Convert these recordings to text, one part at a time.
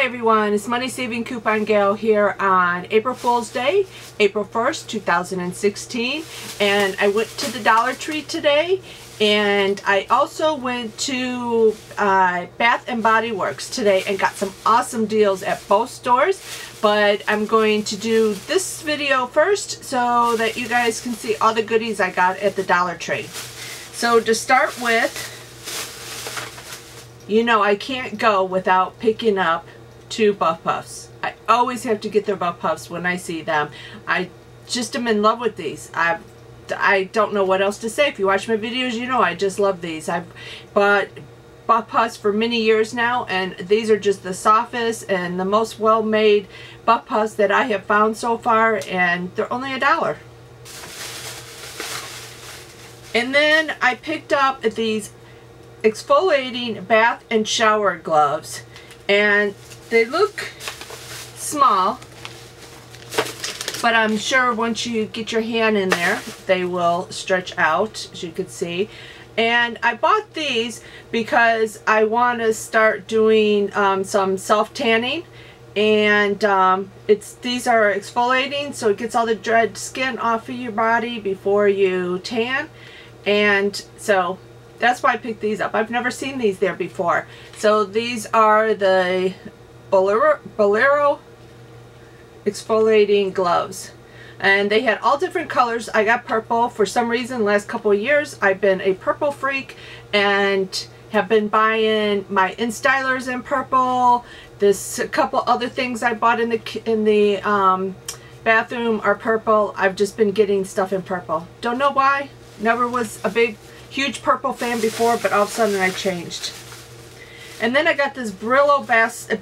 Hi everyone, it's Money Saving Coupon Gal here on April Fool's Day, April 1st, 2016. And I went to the Dollar Tree today, and I also went to Bath and Body Works today and got some awesome deals at both stores. But I'm going to do this video first so that you guys can see all the goodies I got at the Dollar Tree. So to start with, you know I can't go without picking up 2 Buff Puffs. I always have to get their Buff Puffs when I see them. I just am in love with these. I don't know what else to say. If you watch my videos, you know I just love these. I've bought Buff Puffs for many years now, and these are just the softest and the most well-made Buff Puffs that I have found so far, and they're only $1. And then I picked up these exfoliating bath and shower gloves, and they look small, but I'm sure once you get your hand in there they will stretch out, as you can see. And I bought these because I want to start doing some self-tanning, and these are exfoliating, so it gets all the dead skin off of your body before you tan. And so that's why I picked these up. I've never seen these there before. So these are the Bolero exfoliating gloves, and they had all different colors. I got purple. For some reason, the last couple of years I've been a purple freak and have been buying my InStylers in purple. This a couple other things I bought in the bathroom are purple. I've just been getting stuff in purple. Don't know why. Never was a huge purple fan before, but all of a sudden I changed. And then I got this Brillo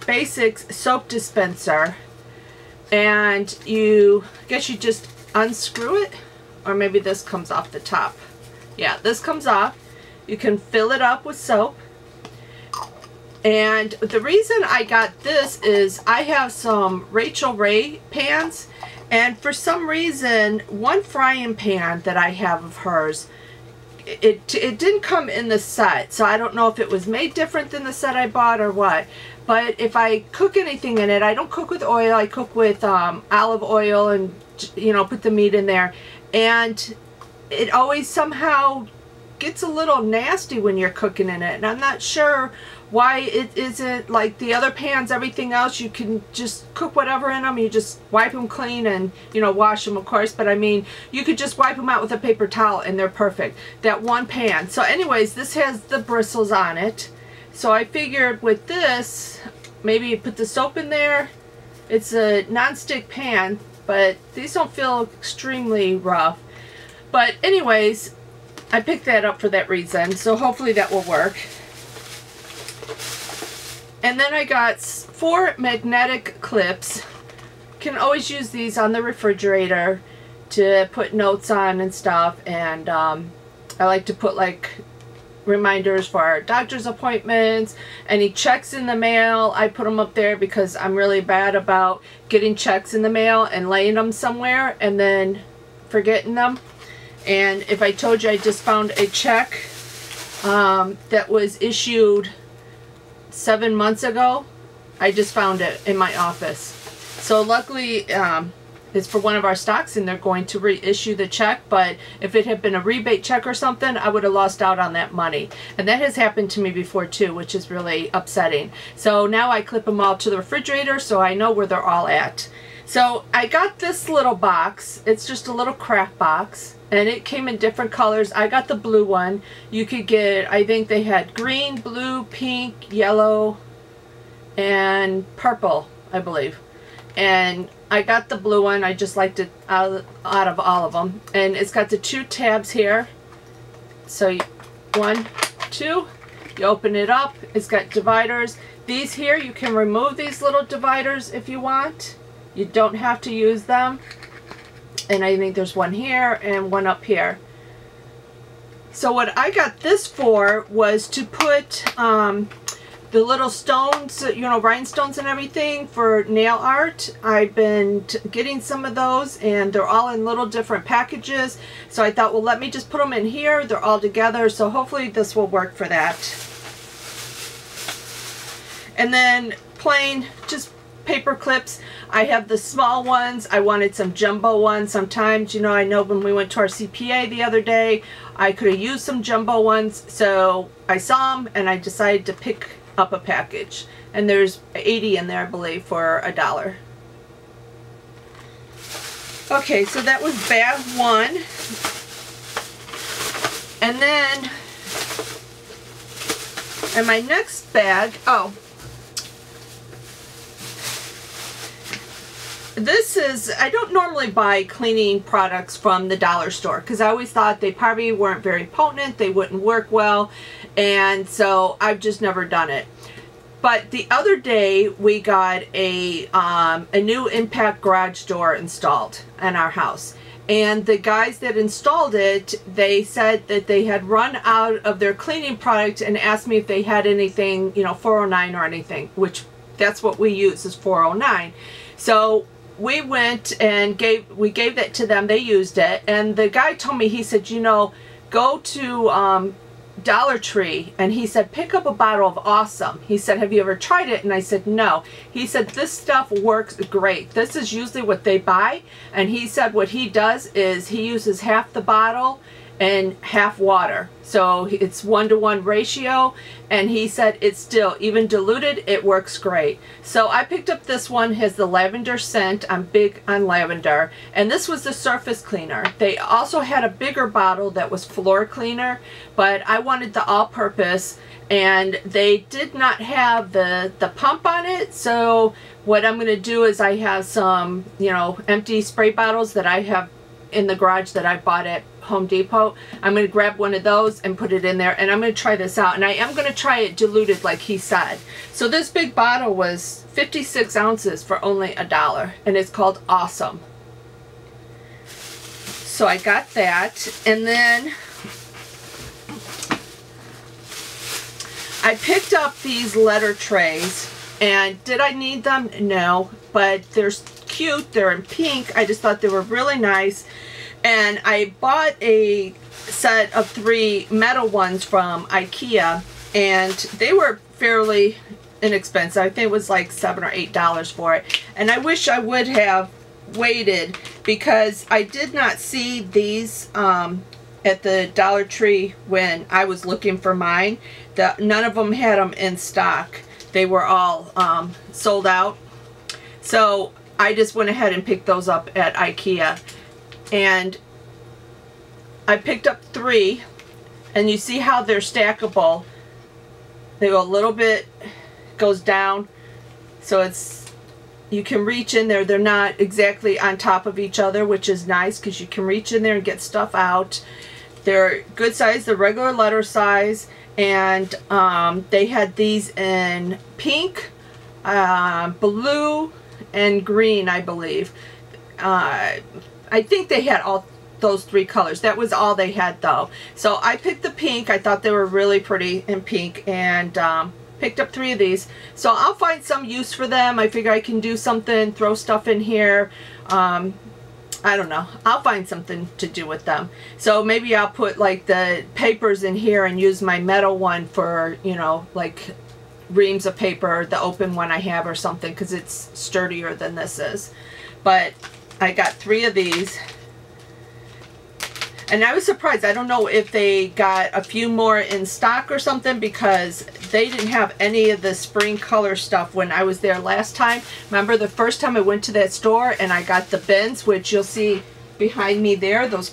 Basics soap dispenser, and I guess you just unscrew it, or maybe this comes off the top. Yeah, this comes off. You can fill it up with soap. And the reason I got this is I have some Rachel Ray pans, and for some reason one frying pan that I have of hers, it didn't come in the set, so I don't know if it was made different than the set I bought or what. But if I cook anything in it, I don't cook with oil, I cook with olive oil, and put the meat in there, and it always somehow gets a little nasty when you're cooking in it. And I'm not sure why it isn't like the other pans. Everything else you can just cook whatever in them, you just wipe them clean and wash them, of course, but I mean you could just wipe them out with a paper towel and they're perfect. That one pan. So anyways, this has the bristles on it, so I figured with this maybe put the soap in there. It's a non-stick pan, but these don't feel extremely rough. But anyways, I picked that up for that reason, so hopefully that will work. And then I got 4 magnetic clips. Can always use these on the refrigerator to put notes on and stuff, and I like to put like reminders for our doctor's appointments, any checks in the mail. I put them up there because I'm really bad about getting checks in the mail and laying them somewhere and then forgetting them. And if I told you I just found a check that was issued 7 months ago, I just found it in my office. So luckily it's for one of our stocks and they're going to reissue the check, but if it had been a rebate check or something, I would have lost out on that money. And that has happened to me before too, which is really upsetting. So now I clip them all to the refrigerator so I know where they're all at. So I got this little box. It's just a little craft box, and it came in different colors. I got the blue one. You could get, I think they had green, blue, pink, yellow, and purple, I believe. And I got the blue one. I just liked it out of all of them. And it's got the 2 tabs here. So 1, 2, you open it up. It's got dividers. These here, you can remove these little dividers if you want. You don't have to use them. And I think there's one here and one up here. So what I got this for was to put the little stones, rhinestones and everything for nail art. I've been getting some of those, and they're all in little different packages. So I thought, well, let me just put them in here. They're all together, so hopefully this will work for that. And then plain, just paper clips. I have the small ones. I wanted some jumbo ones. Sometimes, you know, I know when we went to our CPA the other day, I could have used some jumbo ones. So I saw them and I decided to pick up a package. And there's 80 in there, I believe, for $1. Okay, so that was bag 1. And then, in my next bag, oh, this is, I don't normally buy cleaning products from the dollar store because I always thought they probably weren't very potent, they wouldn't work well, and so I've just never done it. But the other day we got a new impact garage door installed in our house. And the guys that installed it, they said that they had run out of their cleaning product and asked me if they had anything, you know, 409 or anything, which that's what we use is 409. So we went and gave that to them. They used it, and the guy told me, he said, you know, go to Dollar Tree, and he said, pick up a bottle of Awesome. He said, have you ever tried it? And I said, no. He said, this stuff works great. This is usually what they buy, and he said what he does is he uses half the bottle and half water. So it's 1-to-1 ratio, and he said it's still, even diluted, it works great. So I picked up this one, has the lavender scent. I'm big on lavender. And this was the surface cleaner. They also had a bigger bottle that was floor cleaner, but I wanted the all-purpose, and they did not have the pump on it. So what I'm going to do is I have some, you know, empty spray bottles that I have in the garage that I bought at Home Depot. I'm going to grab one of those and put it in there, and I'm going to try this out, and I am going to try it diluted like he said. So this big bottle was 56 ounces for only $1, and it's called Awesome. So I got that, and then I picked up these letter trays, and did I need them? No, but they're cute. They're in pink. I just thought they were really nice. And I bought a set of 3 metal ones from IKEA, and they were fairly inexpensive. I think it was like $7 or $8 for it. And I wish I would have waited because I did not see these at the Dollar Tree when I was looking for mine. None of them had them in stock. They were all sold out. So I just went ahead and picked those up at IKEA. And I picked up 3, and you see how they're stackable. They go a little bit, goes down, so it's, you can reach in there. They're not exactly on top of each other, which is nice because you can reach in there and get stuff out. They're good size, the regular letter size, and they had these in pink, blue, and green, I believe. I think they had all those 3 colors. That was all they had though. So I picked the pink. I thought they were really pretty in pink, and picked up 3 of these. So I'll find some use for them. I figure I can do something, throw stuff in here. I don't know. I'll find something to do with them. So maybe I'll put like the papers in here and use my metal one for, you know, like reams of paper, the open one I have or something, because it's sturdier than this is. But I got 3 of these, and I was surprised. I don't know if they got a few more in stock or something, because they didn't have any of the spring color stuff when I was there last time. Remember the first time I went to that store and I got the bins, which you'll see behind me there, those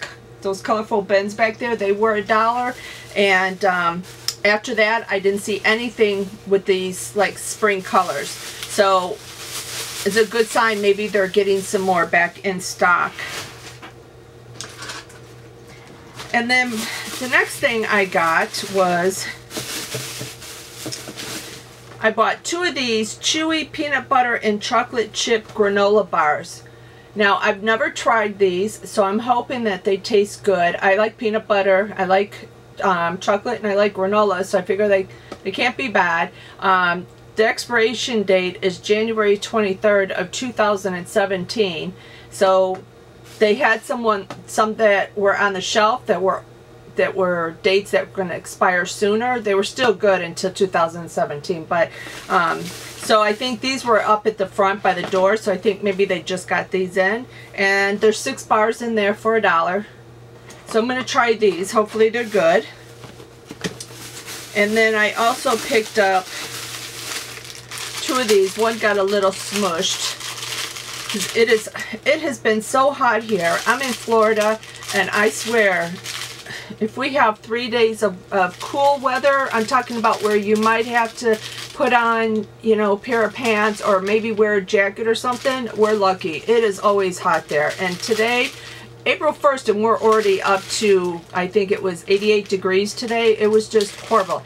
colorful bins back there, they were $1. And after that I didn't see anything with these like spring colors. So it's a good sign. Maybe they're getting some more back in stock. And then the next thing I got was, I bought 2 of these Chewy peanut butter and chocolate chip granola bars. Now I've never tried these, so I'm hoping that they taste good. I like peanut butter, I like chocolate, and I like granola, so I figure they can't be bad. The expiration date is January 23rd of 2017. So they had some that were on the shelf that that were dates that were going to expire sooner. They were still good until 2017, but so I think these were up at the front by the door, so I think maybe they just got these in. And there's 6 bars in there for $1. So I'm going to try these. Hopefully they're good. And then I also picked up 2 of these. One got a little smushed. It has been so hot here. I'm in Florida, and I swear, if we have 3 days of cool weather, I'm talking about where you might have to put on, you know, a pair of pants or maybe wear a jacket or something, we're lucky. It is always hot there. And today, April 1st, and we're already up to, I think it was 88 degrees today. It was just horrible.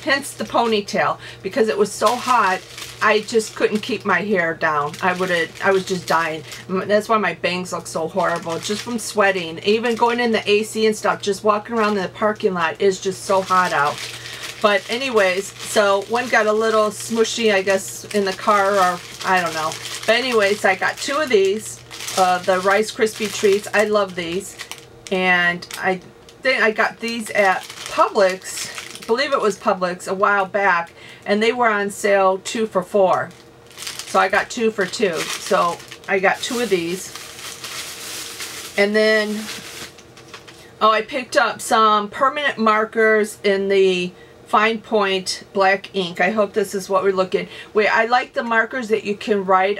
Hence the ponytail, because it was so hot. I just couldn't keep my hair down. I was just dying. That's why my bangs look so horrible, just from sweating. Even going in the AC and stuff, just walking around the parking lot is just so hot out. But anyways, so one got a little smushy, I guess, in the car, or I don't know. But anyways, I got 2 of these, the Rice Krispie treats. I love these. And I think I got these at Publix. I believe it was Publix a while back, and they were on sale 2 for $4. So I got 2 for $2. So I got 2 of these. And then, oh, I picked up some permanent markers in the Fine Point black ink. I hope this is what we're looking. Wait, I like the markers that you can write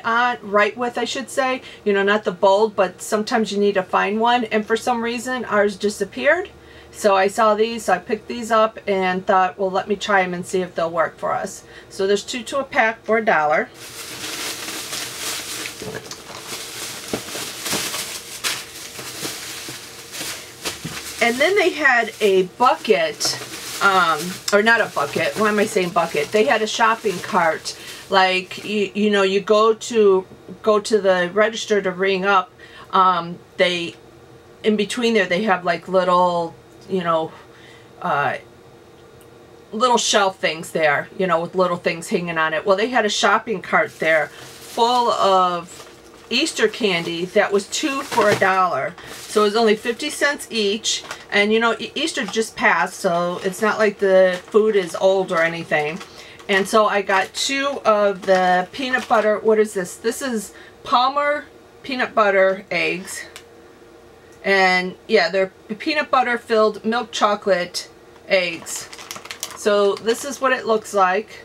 with, I should say. You know, not the bold, but sometimes you need a fine one. And for some reason, ours disappeared. So I saw these, so I picked these up and thought, well, let me try them and see if they'll work for us. So there's 2 to a pack for $1. And then they had a bucket, or not a bucket, why am I saying bucket? They had a shopping cart. Like, you know, you go to the register to ring up, in between there they have like little, you know, little shelf things there, you know, with little things hanging on it. Well, they had a shopping cart there full of Easter candy that was 2 for $1. So it was only 50 cents each. And you know, Easter just passed, so it's not like the food is old or anything. And so I got 2 of the peanut butter, what is this? This is Palmer peanut butter eggs. And yeah, they're peanut butter filled milk chocolate eggs. So this is what it looks like.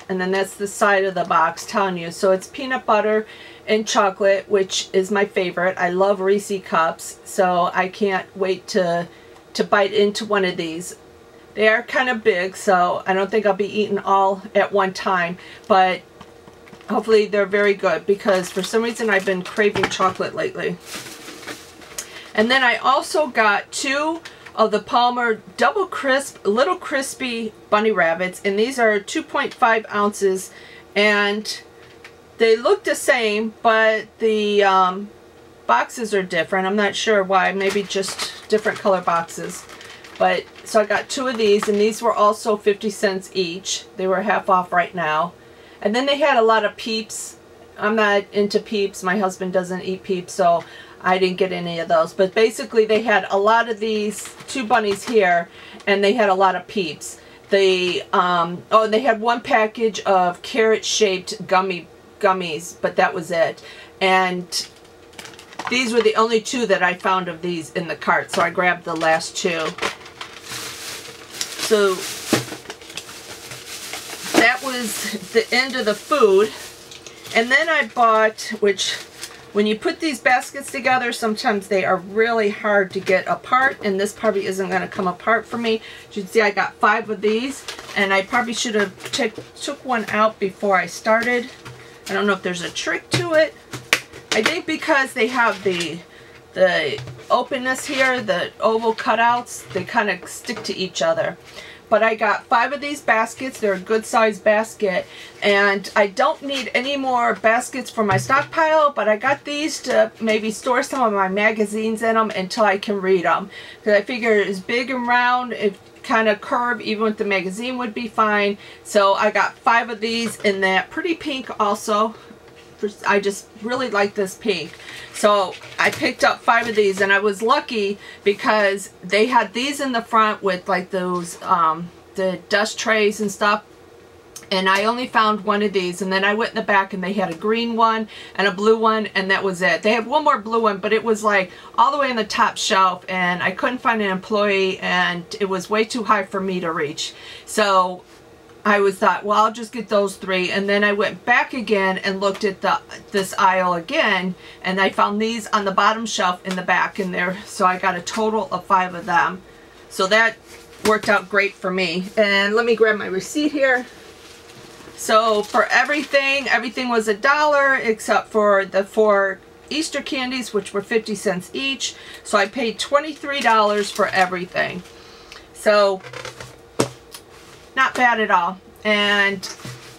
And then that's the side of the box telling you. So it's peanut butter and chocolate, which is my favorite. I love Reese cups, so I can't wait to bite into one of these. They are kind of big, so I don't think I'll be eating all at one time. But hopefully they're very good, because for some reason I've been craving chocolate lately. And then I also got 2 of the Palmer Double Crisp Little Crispy Bunny Rabbits, and these are 2.5 ounces, and they look the same, but the boxes are different. I'm not sure why, maybe just different color boxes. But so I got 2 of these, and these were also 50 cents each. They were half off right now. And then they had a lot of Peeps. I'm not into Peeps. My husband doesn't eat Peeps, so I didn't get any of those. But basically they had a lot of these 2 bunnies here, and they had a lot of Peeps. They oh, and they had 1 package of carrot shaped gummies, but that was it. And these were the only 2 that I found of these in the cart, so I grabbed the last 2. So that was the end of the food. And then I bought, which when you put these baskets together, sometimes they are really hard to get apart, and this probably isn't going to come apart for me. As you can see, I got 5 of these, and I probably should have took one out before I started. I don't know if there's a trick to it. I think because they have the openness here, the oval cutouts, they kind of stick to each other. But I got 5 of these baskets. They're a good size basket, and I don't need any more baskets for my stockpile, but I got these to maybe store some of my magazines in them until I can read them, because I figure it's big and round, it kind of curve, even with the magazine would be fine. So I got 5 of these in that pretty pink also. I just really like this pink. So I picked up 5 of these, and I was lucky because they had these in the front with like those the dust trays and stuff, and I only found 1 of these, and then I went in the back and they had a green one and a blue one, and that was it. They had one more blue one, but it was like all the way on the top shelf, and I couldn't find an employee, and it was way too high for me to reach. So I thought, well, I'll just get those 3, and then I went back again and looked at this aisle again, and I found these on the bottom shelf in the back in there. So I got a total of 5 of them. So that worked out great for me. And let me grab my receipt here. So for everything was $1 except for the 4 Easter candies, which were 50 cents each. So I paid $23 for everything. So not bad at all. And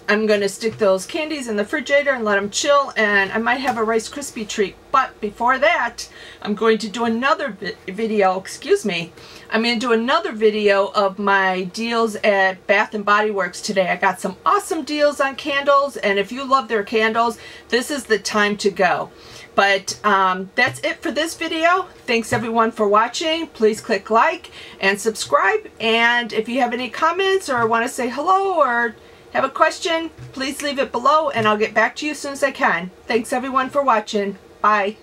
I'm going to stick those candies in the refrigerator and let them chill, and I might have a Rice Krispie treat. But before that, I'm going to do another video, excuse me. I'm going to do another video of my deals at Bath & Body Works today. I got some awesome deals on candles, and if you love their candles, this is the time to go. But that's it for this video. Thanks everyone for watching. Please click like and subscribe. And if you have any comments or want to say hello or have a question, please leave it below and I'll get back to you as soon as I can. Thanks everyone for watching. Bye.